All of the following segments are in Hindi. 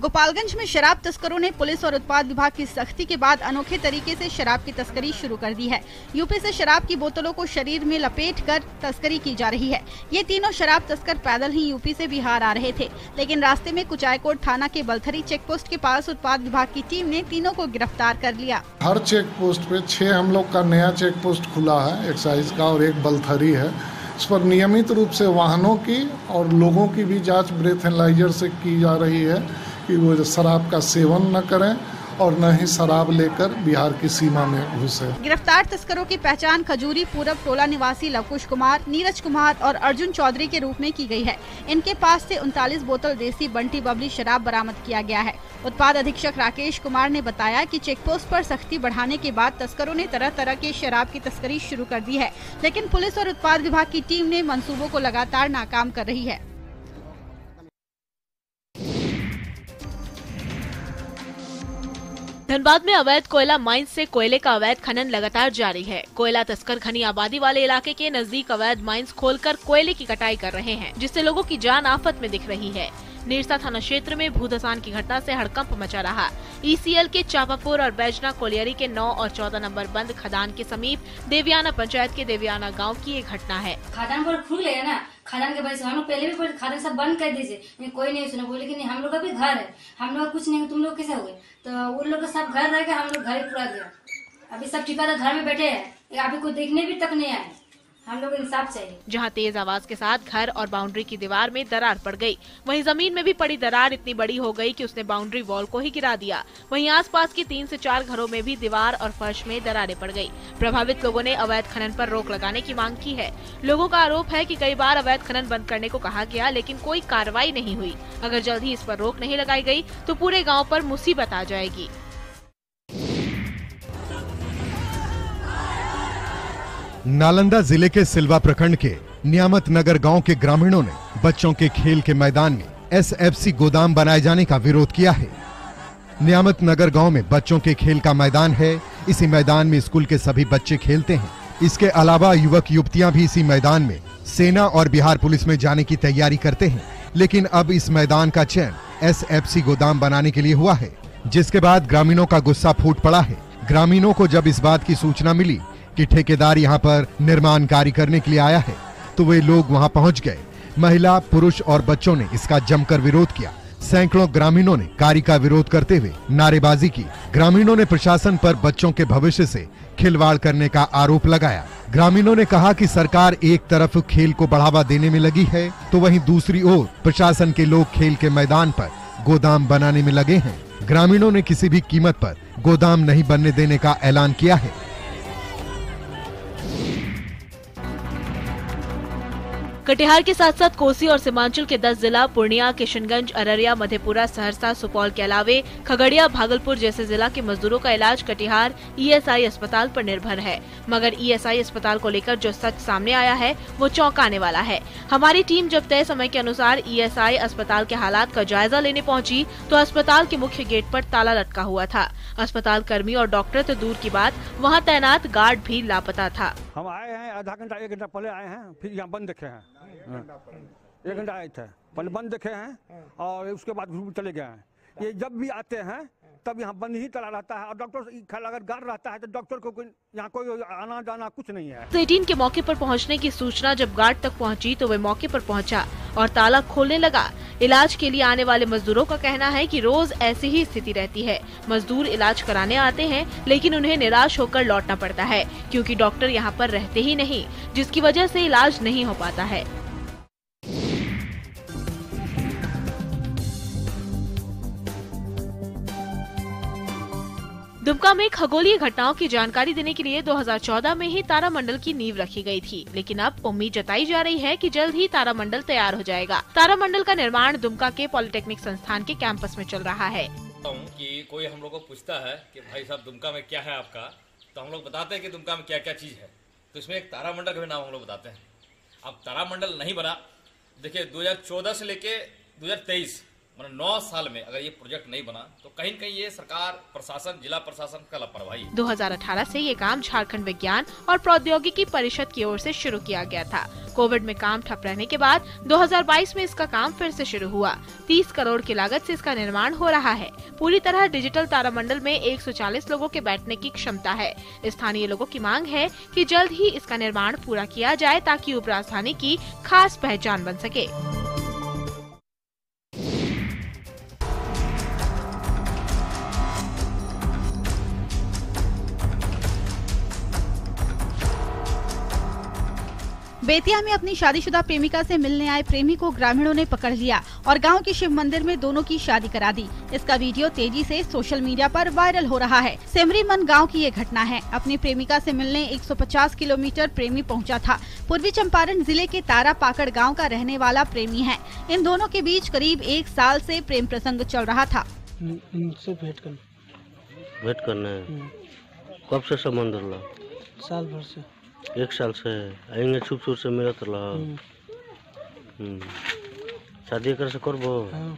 गोपालगंज में शराब तस्करों ने पुलिस और उत्पाद विभाग की सख्ती के बाद अनोखे तरीके से शराब की तस्करी शुरू कर दी है। यूपी से शराब की बोतलों को शरीर में लपेटकर तस्करी की जा रही है। ये तीनों शराब तस्कर पैदल ही यूपी से बिहार आ रहे थे, लेकिन रास्ते में कुचायकोट थाना के बलथरी चेक पोस्ट के पास उत्पाद विभाग की टीम ने तीनों को गिरफ्तार कर लिया। हर चेक पोस्ट पे 6 हम लोग का नया चेक पोस्ट खुला है एक्साइज का और एक बलथरी है। इस पर नियमित रूप से वाहनों की और लोगों की भी जांच ब्रेथ एनालाइजर से की जा रही है कि वो शराब का सेवन न करें और न ही शराब लेकर बिहार की सीमा में घुसे। गिरफ्तार तस्करों की पहचान खजूरी पूरब टोला निवासी लवकुश कुमार, नीरज कुमार और अर्जुन चौधरी के रूप में की गई है। इनके पास से 39 बोतल देसी बंटी बबली शराब बरामद किया गया है। उत्पाद अधीक्षक राकेश कुमार ने बताया कि चेकपोस्ट पर सख्ती बढ़ाने के बाद तस्करों ने तरह तरह के शराब की तस्करी शुरू कर दी है, लेकिन पुलिस और उत्पाद विभाग की टीम ने मंसूबों को लगातार नाकाम कर रही है। धनबाद में अवैध कोयला माइंस से कोयले का अवैध खनन लगातार जारी है। कोयला तस्कर घनी आबादी वाले इलाके के नजदीक अवैध माइंस खोलकर कोयले की कटाई कर रहे हैं, जिससे लोगों की जान आफत में दिख रही है। नीरसा थाना क्षेत्र में भूधसान की घटना से हड़कंप मचा रहा। ईसीएल के चापापुर और बैजना कोलियरी के 9 और 14 नंबर बंद खदान के समीप देवियाना पंचायत के देवियाना गांव की एक घटना है। खदान पर खुल गया ना, खदान के वजह से हम लोग पहले भी खदान सब बंद कर दीजिए, कोई नहीं सुना। बोले कि नहीं हम लोग का भी घर है, हम लोग कुछ नहीं, तुम लोग कैसे हो गए? तो उन लोग सब घर रह गए, हम लोग घर पूरा गया। अभी सब ठिकादार घर में बैठे हैं, अभी कोई देखने भी तक नहीं आए। हम लोग इंसाफ चाहिए। जहां तेज आवाज के साथ घर और बाउंड्री की दीवार में दरार पड़ गई, वहीं जमीन में भी पड़ी दरार इतनी बड़ी हो गई कि उसने बाउंड्री वॉल को ही गिरा दिया। वहीं आसपास के 3 से 4 घरों में भी दीवार और फर्श में दरारें पड़ गई। प्रभावित लोगों ने अवैध खनन पर रोक लगाने की मांग की है। लोगों का आरोप है कि कई बार अवैध खनन बंद करने को कहा गया, लेकिन कोई कार्रवाई नहीं हुई। अगर जल्द ही इस पर रोक नहीं लगाई गई तो पूरे गाँव पर मुसीबत आ जाएगी। नालंदा जिले के सिलवा प्रखंड के नियामत नगर गांव के ग्रामीणों ने बच्चों के खेल के मैदान में एसएफसी गोदाम बनाए जाने का विरोध किया है। नियामत नगर गांव में बच्चों के खेल का मैदान है। इसी मैदान में स्कूल के सभी बच्चे खेलते हैं। इसके अलावा युवक युवतियां भी इसी मैदान में सेना और बिहार पुलिस में जाने की तैयारी करते हैं, लेकिन अब इस मैदान का चयन एसएफसी गोदाम बनाने के लिए हुआ है, जिसके बाद ग्रामीणों का गुस्सा फूट पड़ा है। ग्रामीणों को जब इस बात की सूचना मिली कि ठेकेदार यहां पर निर्माण कार्य करने के लिए आया है, तो वे लोग वहां पहुंच गए। महिला, पुरुष और बच्चों ने इसका जमकर विरोध किया। सैकड़ों ग्रामीणों ने कार्य का विरोध करते हुए नारेबाजी की। ग्रामीणों ने प्रशासन पर बच्चों के भविष्य से खिलवाड़ करने का आरोप लगाया। ग्रामीणों ने कहा कि सरकार एक तरफ खेल को बढ़ावा देने में लगी है, तो वहीं दूसरी ओर प्रशासन के लोग खेल के मैदान पर गोदाम बनाने में लगे हैं। ग्रामीणों ने किसी भी कीमत पर गोदाम नहीं बनने देने का ऐलान किया है। कटिहार के साथ साथ कोसी और सीमांचल के 10 जिला पूर्णिया, किशनगंज, अररिया, मधेपुरा, सहरसा, सुपौल के अलावे खगड़िया, भागलपुर जैसे जिला के मजदूरों का इलाज कटिहार ईएसआई अस्पताल पर निर्भर है। मगर ईएसआई अस्पताल को लेकर जो सच सामने आया है वो चौंकाने वाला है। हमारी टीम जब तय समय के अनुसार ईएसआई अस्पताल के हालात का जायजा लेने पहुंची तो अस्पताल के मुख्य गेट पर ताला लटका हुआ था। अस्पताल कर्मी और डॉक्टर तो दूर की बात, वहाँ तैनात गार्ड भी लापता था। हम आए हैं आधा घंटा 1 घंटा पहले आए हैं, फिर यहाँ बंद देखे हैं। 1 घंटा आए थे, पहले बंद देखे हैं और उसके बाद चले गए हैं। ये जब भी आते हैं तब यहाँ बंद ही चला रहता है और डॉक्टर अगर गार्ड रहता है तो डॉक्टर को यहाँ कोई आना जाना कुछ नहीं है। 18 के मौके पर पहुँचने की सूचना जब गार्ड तक पहुँची तो वे मौके पर पहुँचा और ताला खोलने लगा। इलाज के लिए आने वाले मजदूरों का कहना है कि रोज ऐसी ही स्थिति रहती है। मजदूर इलाज कराने आते हैं, लेकिन उन्हें निराश होकर लौटना पड़ता है, क्योंकि डॉक्टर यहाँ पर रहते ही नहीं, जिसकी वजह से इलाज नहीं हो पाता है। दुमका में खगोलीय घटनाओं की जानकारी देने के लिए 2014 में ही तारामंडल की नींव रखी गई थी, लेकिन अब उम्मीद जताई जा रही है कि जल्द ही तारामंडल तैयार हो जाएगा। तारामंडल का निर्माण दुमका के पॉलिटेक्निक संस्थान के कैंपस में चल रहा है। कि कोई हम लोग को पूछता है कि भाई साहब दुमका में क्या है आपका, तो हम लोग बताते हैं कि दुमका में क्या क्या चीज है, तो इसमें एक तारामंडल का भी नाम हम लोग बताते हैं। अब तारामंडल नहीं बना, देखिए 2014 से लेके 2023 मतलब 9 साल में अगर ये प्रोजेक्ट नहीं बना तो कहीं न कहीं ये सरकार, प्रशासन, जिला प्रशासन का लापरवाही है। 2018 से ये काम झारखंड विज्ञान और प्रौद्योगिकी परिषद की ओर से शुरू किया गया था। कोविड में काम ठप रहने के बाद 2022 में इसका काम फिर से शुरू हुआ। 30 करोड़ की लागत से इसका निर्माण हो रहा है। पूरी तरह डिजिटल तारामंडल में 140 लोगों के बैठने की क्षमता है। स्थानीय लोगों की मांग है कि जल्द ही इसका निर्माण पूरा किया जाए ताकि उपराजधानी की खास पहचान बन सके। बेतिया में अपनी शादीशुदा प्रेमिका से मिलने आए प्रेमी को ग्रामीणों ने पकड़ लिया और गांव के शिव मंदिर में दोनों की शादी करा दी। इसका वीडियो तेजी से सोशल मीडिया पर वायरल हो रहा है। सेमरीमन गांव की ये घटना है। अपनी प्रेमिका से मिलने 150 किलोमीटर प्रेमी पहुंचा था। पूर्वी चंपारण जिले के तारा पाकड़ गाँव का रहने वाला प्रेमी है। इन दोनों के बीच करीब 1 साल से प्रेम प्रसंग चल रहा था। भेंट करना है। कब से संबंध रहा? साल भर से। 1 साल से आएंगे छुप छुप से मिलत रहा। शादी कर से करबो? हाँ,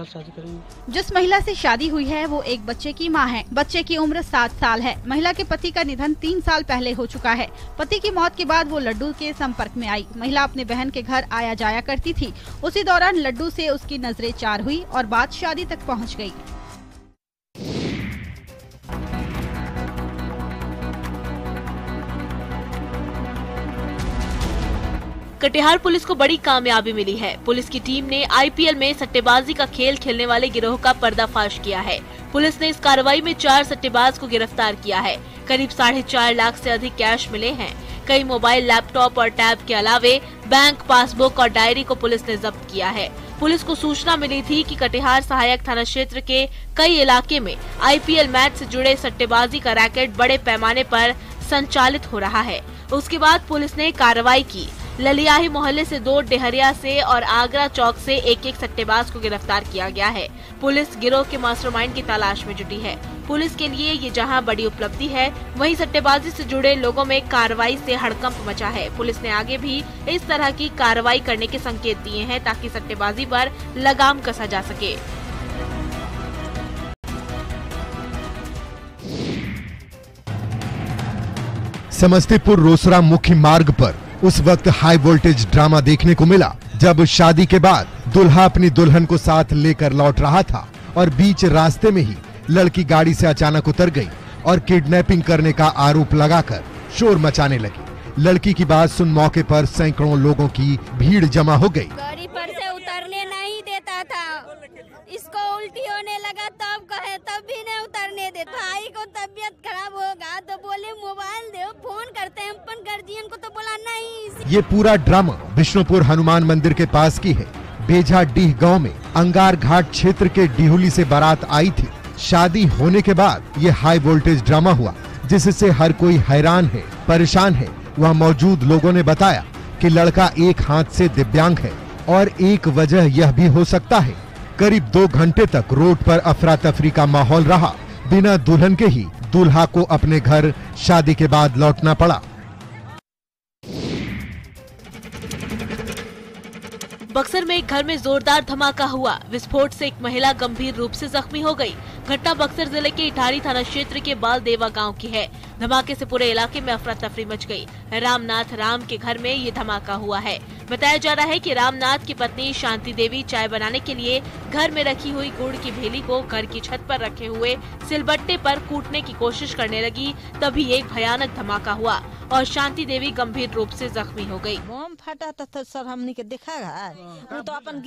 शादी करेंगे। जिस महिला से शादी हुई है वो एक बच्चे की मां है। बच्चे की उम्र 7 साल है। महिला के पति का निधन 3 साल पहले हो चुका है। पति की मौत के बाद वो लड्डू के संपर्क में आई। महिला अपने बहन के घर आया जाया करती थी। उसी दौरान लड्डू से उसकी नजरें चार हुई और बात शादी तक पहुँच गयी। कटिहार पुलिस को बड़ी कामयाबी मिली है। पुलिस की टीम ने आईपीएल में सट्टेबाजी का खेल खेलने वाले गिरोह का पर्दाफाश किया है। पुलिस ने इस कार्रवाई में 4 सट्टेबाज को गिरफ्तार किया है। करीब 4.5 लाख से अधिक कैश मिले हैं। कई मोबाइल, लैपटॉप और टैब के अलावे बैंक पासबुक और डायरी को पुलिस ने जब्त किया है। पुलिस को सूचना मिली थी कि कटिहार सहायक थाना क्षेत्र के कई इलाके में आईपीएल मैच से जुड़े सट्टेबाजी का रैकेट बड़े पैमाने पर संचालित हो रहा है। उसके बाद पुलिस ने कार्रवाई की। ललियाही मोहल्ले से 2, डेहरिया से और आगरा चौक से एक सट्टेबाज को गिरफ्तार किया गया है। पुलिस गिरोह के मास्टरमाइंड की तलाश में जुटी है। पुलिस के लिए ये जहां बड़ी उपलब्धि है, वहीं सट्टेबाजी से जुड़े लोगों में कार्रवाई से हड़कंप मचा है। पुलिस ने आगे भी इस तरह की कार्रवाई करने के संकेत दिए हैं ताकि सट्टेबाजी पर लगाम कसा जा सके। समस्तीपुर रोसड़ा मुख्य मार्ग पर उस वक्त हाई वोल्टेज ड्रामा देखने को मिला जब शादी के बाद दुल्हा अपनी दुल्हन को साथ लेकर लौट रहा था और बीच रास्ते में ही लड़की गाड़ी से अचानक उतर गई और किडनैपिंग करने का आरोप लगाकर शोर मचाने लगी। लड़की की बात सुन मौके पर सैकड़ों लोगों की भीड़ जमा हो गई। गाड़ी पर से उतरने नहीं देता था। इसको उल्टी होने लगा तब कहे, तब भी नहीं उतरने देता। भाई को तबीयत खराब होगा तो बोले मोबाइल दो, फोन करते हैं अपन गार्जियन को, तो बोला नहीं। ये पूरा ड्रामा बिष्णुपुर हनुमान मंदिर के पास की है। बेझा डीह गांव में अंगार घाट क्षेत्र के डिहुली से बारात आई थी। शादी होने के बाद ये हाई वोल्टेज ड्रामा हुआ जिससे हर कोई हैरान है, परेशान है। वह मौजूद लोगों ने बताया कि लड़का एक हाथ से दिव्यांग है और एक वजह यह भी हो सकता है। करीब 2 घंटे तक रोड पर अफरा तफरी का माहौल रहा। बिना दुल्हन के ही दूल्हा को अपने घर शादी के बाद लौटना पड़ा। बक्सर में एक घर में जोरदार धमाका हुआ। विस्फोट से एक महिला गंभीर रूप से जख्मी हो गई। घटना बक्सर जिले के इटारी थाना क्षेत्र के बालदेवा गांव की है। धमाके से पूरे इलाके में अफरा तफरी मच गई। रामनाथ राम के घर में ये धमाका हुआ है। बताया जा रहा है कि रामनाथ की पत्नी शांति देवी चाय बनाने के लिए घर में रखी हुई गुड़ की भेली को घर की छत पर रखे हुए सिलबट्टे पर कूटने की कोशिश करने लगी। तभी एक भयानक धमाका हुआ और शांति देवी गंभीर रूप से जख्मी हो गई। बम फटा तो सर हमने के देखा है, वो तो अपन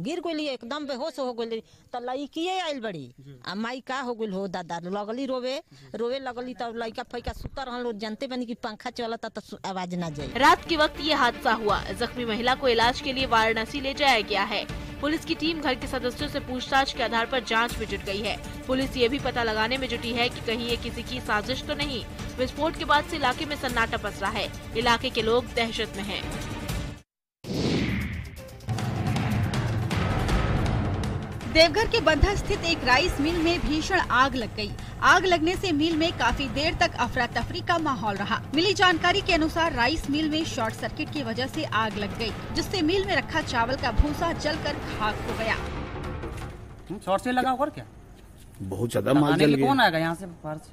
गिर गोली एकदम बेहोश हो गई। तो लड़की आयल बड़ी आ माई का हो गई हो दादा, लगली रोवे लगली। तब लड़का फैका सुता रहल, जानते बनी कि पंखा चलता तो आवाज ना जाए। रात के वक्त ये हादसा हुआ। जख्मी महिला को इलाज के लिए वाराणसी ले जाया गया है। पुलिस की टीम घर के सदस्यों से पूछताछ के आधार पर जांच में जुट गई है। पुलिस ये भी पता लगाने में जुटी है कि कहीं ये किसी की साजिश तो नहीं। विस्फोट के बाद से इलाके में सन्नाटा पसरा है। इलाके के लोग दहशत में हैं। देवघर के बंधा स्थित एक राइस मिल में भीषण आग लग गई। आग लगने से मिल में काफी देर तक अफरा तफरी का माहौल रहा। मिली जानकारी के अनुसार राइस मिल में शॉर्ट सर्किट की वजह से आग लग गई, जिससे मिल में रखा चावल का भूसा जलकर खाक हो गया। शॉर्ट से लगा और क्या बहुत ज्यादा माल जल गया। कौन आएगा यहाँ से बाहर से?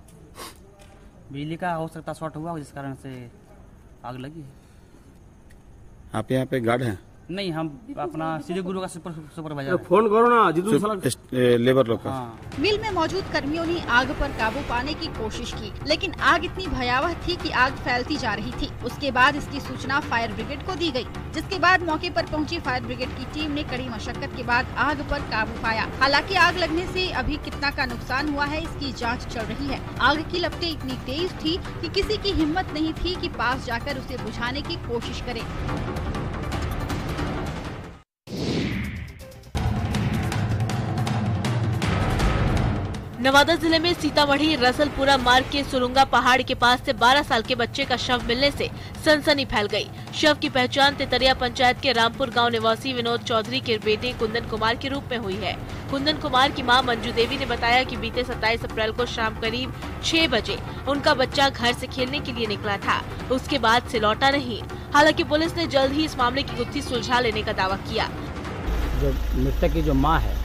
बिजली का हो सकता शॉर्ट हुआ जिस कारण से आग लगी है। आप यहाँ पे गार्ड हैं? नहीं, हम अपना श्री गुरु का सुपरवाइजर। फोन करो ना लेबर लोग का। मिल में मौजूद कर्मियों ने आग पर काबू पाने की कोशिश की, लेकिन आग इतनी भयावह थी कि आग फैलती जा रही थी। उसके बाद इसकी सूचना फायर ब्रिगेड को दी गई, जिसके बाद मौके पर पहुंची फायर ब्रिगेड की टीम ने कड़ी मशक्कत के बाद आग पर काबू पाया। हालांकि आग लगने से अभी कितना का नुकसान हुआ है, इसकी जाँच चल रही है। आग की लपटें इतनी तेज थी कि किसी की हिम्मत नहीं थी कि पास जाकर उसे बुझाने की कोशिश करे। नवादा जिले में सीतामढ़ी रसलपुरा मार्ग के सुरुंगा पहाड़ के पास से 12 साल के बच्चे का शव मिलने से सनसनी फैल गई। शव की पहचान तितरिया पंचायत के रामपुर गांव निवासी विनोद चौधरी के बेटे कुंदन कुमार के रूप में हुई है। कुंदन कुमार की मां मंजू देवी ने बताया कि बीते 27 अप्रैल को शाम करीब 6 बजे उनका बच्चा घर से खेलने के लिए निकला था, उसके बाद से लौटा नहीं। हालांकि पुलिस ने जल्द ही इस मामले की गुत्थी सुलझा लेने का दावा किया। जो मृतक की जो माँ है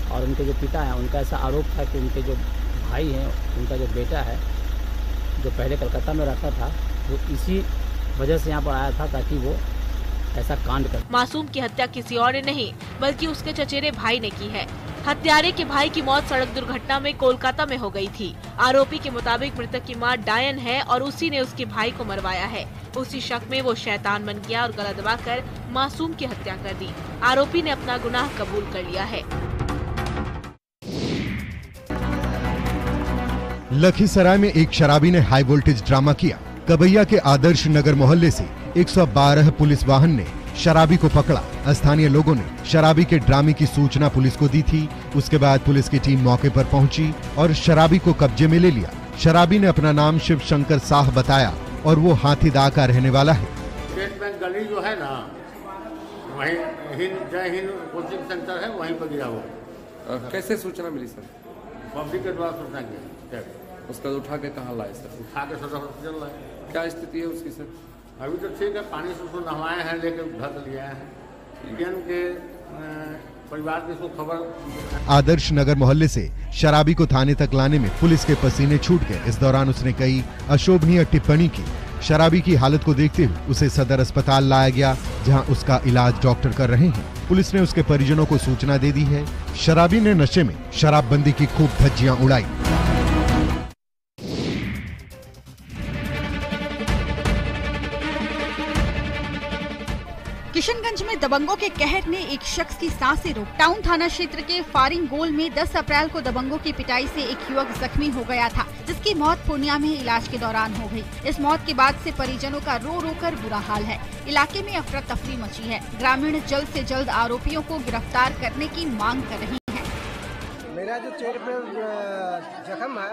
और उनके जो पिता हैं, उनका ऐसा आरोप था कि उनके जो भाई हैं, उनका जो बेटा है जो पहले कलकत्ता में रहता था, वो इसी वजह से यहाँ पर आया था ताकि वो ऐसा कांड कर। मासूम की हत्या किसी और ने नहीं बल्कि उसके चचेरे भाई ने की है। हत्यारे के भाई की मौत सड़क दुर्घटना में कोलकाता में हो गई थी। आरोपी के मुताबिक मृतक की मां डायन है और उसी ने उसके भाई को मरवाया है। उसी शक में वो शैतान बन गया और गला दबाकर मासूम की हत्या कर दी। आरोपी ने अपना गुनाह कबूल कर लिया है। लखीसराय में एक शराबी ने हाई वोल्टेज ड्रामा किया। कबैया के आदर्श नगर मोहल्ले से 112 पुलिस वाहन ने शराबी को पकड़ा। स्थानीय लोगों ने शराबी के ड्रामे की सूचना पुलिस को दी थी। उसके बाद पुलिस की टीम मौके पर पहुंची और शराबी को कब्जे में ले लिया। शराबी ने अपना नाम शिव शंकर साह बताया और वो हाथीदा का रहने वाला है। स्टेट बैंक गली जो है ना, वहीं जय हिंद कोचिंग सेंटर है, वहीं पर गिरा हुआ। कैसे सूचना मिली सर? पब्लिक के द्वारा सूचना किया। उसका उठा के कहाँ लाए सर? उठा के सदर हॉस्पिटल लाए। क्या स्थिति है उसकी सर? अभी तो ठीक है, पानी से उसको नहवाए हैं, लेकर घर लिया है। के परिवार की उसको खबर। आदर्श नगर मोहल्ले से शराबी को थाने तक लाने में पुलिस के पसीने छूट गए। इस दौरान उसने कई अशोभनीय टिप्पणी की। शराबी की हालत को देखते हुए उसे सदर अस्पताल लाया गया, जहां उसका इलाज डॉक्टर कर रहे हैं। पुलिस ने उसके परिजनों को सूचना दे दी है। शराबी ने नशे में शराबबंदी की खूब धज्जियां उड़ाई। किशनगंज में दबंगों के कहर ने एक शख्स की सांसें रोक। टाउन थाना क्षेत्र के फारिंग गोल में 10 अप्रैल को दबंगों की पिटाई से एक युवक जख्मी हो गया था, जिसकी मौत पूर्णिया में इलाज के दौरान हो गई। इस मौत के बाद से परिजनों का रो रो कर बुरा हाल है। इलाके में अफरा तफरी मची है। ग्रामीण जल्द से जल्द आरोपियों को गिरफ्तार करने की मांग कर रही है। मेरा जो चेहरे पे जख्म है,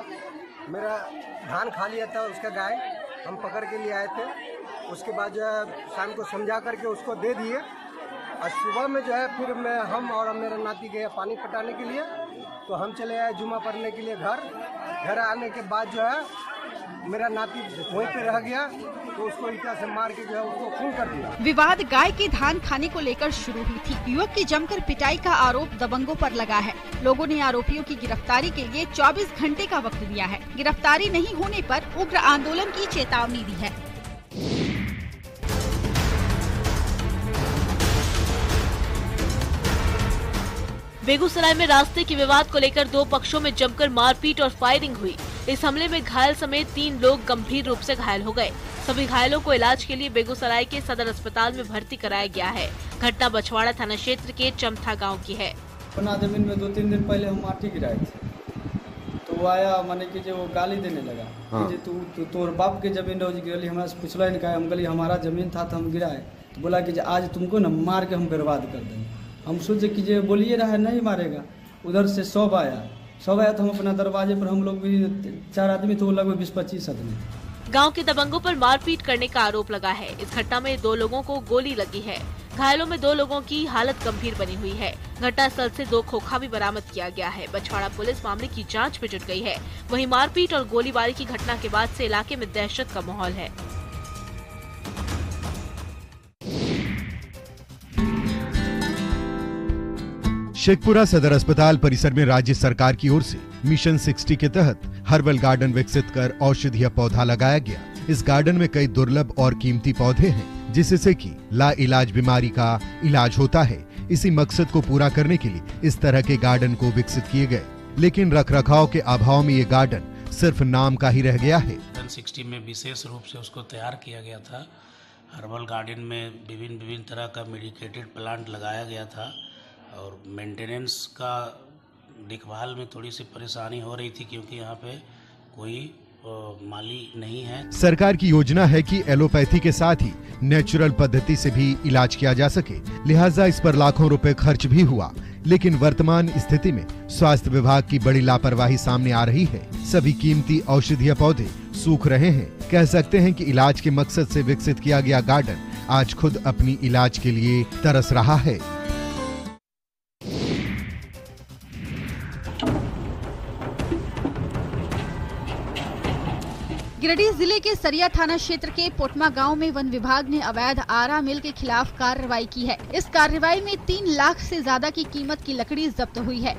मेरा धान खा लिया था उसका गाय, हम पकड़ के लिए आए थे। उसके बाद जो है शाम को समझा करके उसको दे दिए और सुबह में जो है फिर हम और मेरा नाती गए पानी पटाने के लिए। तो हम चले आए जुमा पढ़ने के लिए घर आने के बाद जो है मेरा नाती वहीं पे रह गया, तो उसको ईटा से मार के जो है उसको खून कर दिया। विवाद गाय के धान खाने को लेकर शुरू हुई थी। युवक की जमकर पिटाई का आरोप दबंगों पर लगा है। लोगों ने आरोपियों की गिरफ्तारी के लिए 24 घंटे का वक्त दिया है। गिरफ्तारी नहीं होने पर उग्र आंदोलन की चेतावनी दी है। बेगूसराय में रास्ते के विवाद को लेकर दो पक्षों में जमकर मारपीट और फायरिंग हुई। इस हमले में घायल समेत 3 लोग गंभीर रूप से घायल हो गए। सभी घायलों को इलाज के लिए बेगूसराय के सदर अस्पताल में भर्ती कराया गया है। घटना बछवाड़ा थाना क्षेत्र के चमथा गांव की है। अपना जमीन में 2-3 दिन पहले हम माटी गिराए थे, तो वो आया माने कि जो वो गाली देने लगा। हाँ। कि तू तोर बाप के जमीन रोज हमरा से पूछला नहीं, हम गली हमारा जमीन था तो हम गिराए। तो बोला कि आज तुमको न मार के हम बर्बाद कर देंगे। हम सोचे कि जो बोलिए रहा है नहीं मारेगा। उधर से 100 आया तो हम अपना दरवाजे पर, हम लोग भी 4 आदमी, तो लगभग 20-25 आदमी। गांव के दबंगों पर मारपीट करने का आरोप लगा है। इस घटना में 2 लोगों को गोली लगी है। घायलों में 2 लोगों की हालत गंभीर बनी हुई है। घटनास्थल से 2 खोखा भी बरामद किया गया है। बछवाड़ा पुलिस मामले की जांच में जुट गई है। वहीं मारपीट और गोलीबारी की घटना के बाद से इलाके में दहशत का माहौल है। शेखपुरा सदर अस्पताल परिसर में राज्य सरकार की ओर से मिशन 60 के तहत हर्बल गार्डन विकसित कर औषधीय पौधा लगाया गया। इस गार्डन में कई दुर्लभ और कीमती पौधे हैं, जिससे कि लाइलाज बीमारी का इलाज होता है। इसी मकसद को पूरा करने के लिए इस तरह के गार्डन को विकसित किए गए, लेकिन रखरखाव के अभाव में ये गार्डन सिर्फ नाम का ही रह गया है। 60 में विशेष रूप से उसको तैयार किया गया था। हर्बल गार्डन में विभिन्न तरह का मेडिकेटेड प्लांट लगाया गया था और मेंटेनेंस का देखभाल में थोड़ी सी परेशानी हो रही थी, क्योंकि यहाँ पे कोई माली नहीं है। सरकार की योजना है कि एलोपैथी के साथ ही नेचुरल पद्धति से भी इलाज किया जा सके, लिहाजा इस पर लाखों रुपए खर्च भी हुआ। लेकिन वर्तमान स्थिति में स्वास्थ्य विभाग की बड़ी लापरवाही सामने आ रही है। सभी कीमती औषधीय पौधे सूख रहे हैं। कह सकते हैं कि इलाज के मकसद से विकसित किया गया गार्डन आज खुद अपनी इलाज के लिए तरस रहा है। गिरिडीह जिले के सरिया थाना क्षेत्र के पोटमा गांव में वन विभाग ने अवैध आरा मिल के खिलाफ कार्रवाई की है। इस कार्रवाई में 3 लाख से ज्यादा की कीमत की लकड़ी जब्त हुई है।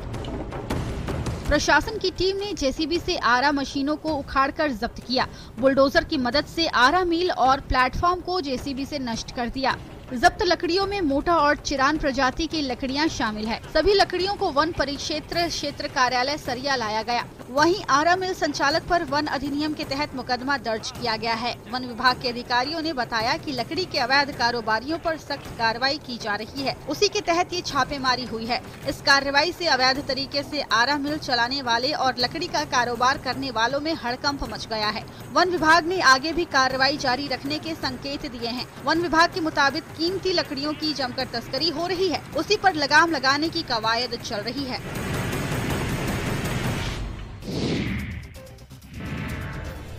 प्रशासन की टीम ने जेसीबी से आरा मशीनों को उखाड़कर जब्त किया। बुलडोजर की मदद से आरा मिल और प्लेटफॉर्म को जेसीबी से नष्ट कर दिया। जब्त लकड़ियों में मोटा और चिरान प्रजाति की लकड़ियां शामिल है। सभी लकड़ियों को वन परिक्षेत्र क्षेत्र कार्यालय सरिया लाया गया। वहीं आरा मिल संचालक पर वन अधिनियम के तहत मुकदमा दर्ज किया गया है। वन विभाग के अधिकारियों ने बताया कि लकड़ी के अवैध कारोबारियों पर सख्त कार्रवाई की जा रही है। उसी के तहत ये छापेमारी हुई है। इस कार्रवाई से अवैध तरीके से आरा मिल चलाने वाले और लकड़ी का कारोबार करने वालों में हड़कंप मच गया है। वन विभाग ने आगे भी कार्रवाई जारी रखने के संकेत दिए हैं। वन विभाग के मुताबिक कीमती लकड़ियों की जमकर तस्करी हो रही है, उसी पर लगाम लगाने की कवायद चल रही है।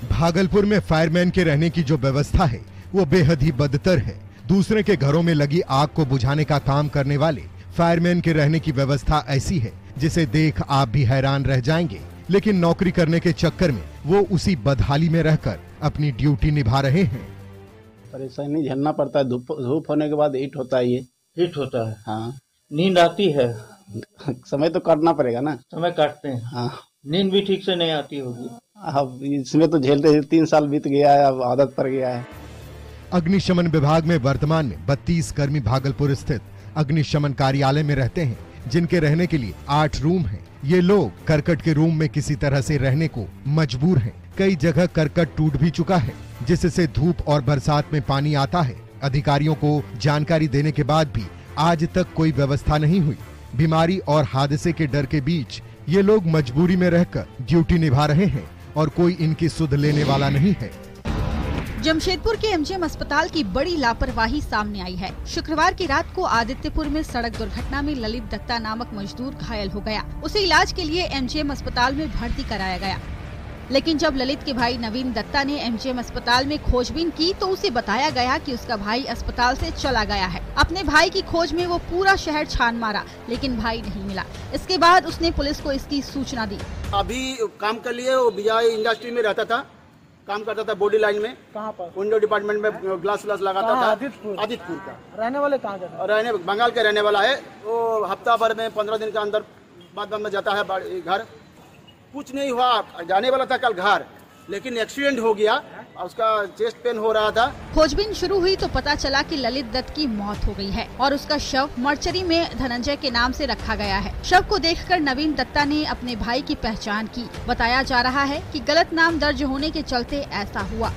भागलपुर में फायरमैन के रहने की जो व्यवस्था है वो बेहद ही बदतर है। दूसरे के घरों में लगी आग को बुझाने का काम करने वाले फायरमैन के रहने की व्यवस्था ऐसी है जिसे देख आप भी हैरान रह जाएंगे। लेकिन नौकरी करने के चक्कर में वो उसी बदहाली में रहकर अपनी ड्यूटी निभा रहे हैं। परेशानी झेलना पड़ता है। धूप होने के बाद हीट होता है। ये हीट होता है। हाँ। नींद आती है। समय तो काटना पड़ेगा ना। समय काटते हैं। हाँ। नींद भी ठीक से नहीं आती होगी। अब इसमें तो झेलते 3 साल बीत गया है, अब आदत पड़ गया है। अग्निशमन विभाग में वर्तमान में 32 कर्मी भागलपुर स्थित अग्निशमन कार्यालय में रहते हैं, जिनके रहने के लिए 8 रूम हैं। ये लोग करकट के रूम में किसी तरह से रहने को मजबूर हैं। कई जगह करकट टूट भी चुका है, जिससे धूप और बरसात में पानी आता है। अधिकारियों को जानकारी देने के बाद भी आज तक कोई व्यवस्था नहीं हुई। बीमारी और हादसे के डर के बीच ये लोग मजबूरी में रहकर ड्यूटी निभा रहे हैं और कोई इनकी सुध लेने वाला नहीं है। जमशेदपुर के एमजीएम अस्पताल की बड़ी लापरवाही सामने आई है। शुक्रवार की रात को आदित्यपुर में सड़क दुर्घटना में ललित दत्ता नामक मजदूर घायल हो गया। उसे इलाज के लिए एमजीएम अस्पताल में भर्ती कराया गया, लेकिन जब ललित के भाई नवीन दत्ता ने एमजीएम अस्पताल में खोजबीन की तो उसे बताया गया कि उसका भाई अस्पताल से चला गया है। अपने भाई की खोज में वो पूरा शहर छान मारा, लेकिन भाई नहीं मिला। इसके बाद उसने पुलिस को इसकी सूचना दी। अभी काम के लिए वो विजय इंडस्ट्री में रहता था, काम करता था बॉडी लाइन में। कहाँ पर? विंडो डिपार्टमेंट में ग्लास लगाता था। आदित्यपुर का। रहने वाले कहाँ का? रहने बंगाल के रहने वाला है। वो हफ्ता भर में 15 दिन के अंदर बाद में जाता है घर। कुछ नहीं हुआ, जाने वाला था कल घर, लेकिन एक्सीडेंट हो गया। उसका चेस्ट पेन हो रहा था। खोजबीन शुरू हुई तो पता चला कि ललित दत्त की मौत हो गई है और उसका शव मर्चरी में धनंजय के नाम से रखा गया है। शव को देखकर नवीन दत्ता ने अपने भाई की पहचान की। बताया जा रहा है कि गलत नाम दर्ज होने के चलते ऐसा हुआ।